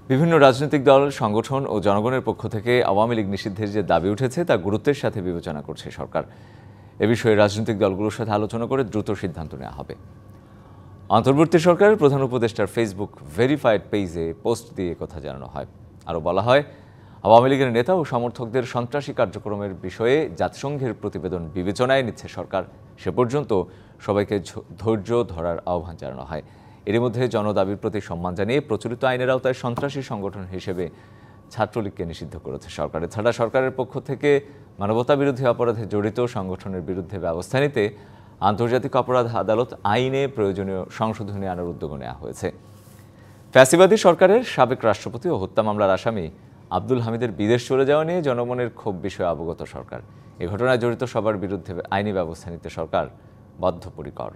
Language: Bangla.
বিভিন্ন রাজনৈতিক দল, সংগঠন ও জনগণের পক্ষ থেকে আওয়ামী লীগ নিষিদ্ধের যে দাবি উঠেছে তা গুরুত্বের সাথে বিবেচনা করছে সরকার। এ বিষয়ে রাজনৈতিক দলগুলোর সাথে আলোচনা করে দ্রুত সিদ্ধান্ত নেওয়া হবে। অন্তর্বর্তী সরকারের প্রধান উপদেষ্টার ফেসবুক ভেরিফাইড পেজে পোস্ট দিয়ে কথা জানানো হয়। আরও বলা হয়, আওয়ামী লীগের নেতা ও সমর্থকদের সন্ত্রাসী কার্যক্রমের বিষয়ে জাতিসংঘের প্রতিবেদন বিবেচনায় নিচ্ছে সরকার। সে পর্যন্ত সবাইকে ধৈর্য ধরার আহ্বান জানানো হয়। এর মধ্যে জনদাবির প্রতি সম্মান জানিয়ে প্রচলিত আইনের আওতায় সন্ত্রাসী সংগঠন হিসেবে ছাত্রলীগকে নিষিদ্ধ করেছে সরকার। এছাড়া সরকারের পক্ষ থেকে মানবতাবিরোধী অপরাধে জড়িত সংগঠনের বিরুদ্ধে ব্যবস্থা নিতে আন্তর্জাতিক অপরাধ আদালত আইনে প্রয়োজনীয় সংশোধনী আনার উদ্যোগ নেওয়া হয়েছে। ফ্যাসিবাদী সরকারের সাবেক রাষ্ট্রপতি ও হত্যা মামলার আসামি আব্দুল হামিদের বিদেশ চলে যাওয়া নিয়ে জনমনের ক্ষোভ বিষয়ে অবগত সরকার। এ ঘটনায় জড়িত সবার বিরুদ্ধে আইনি ব্যবস্থা নিতে সরকার বদ্ধপরিকর।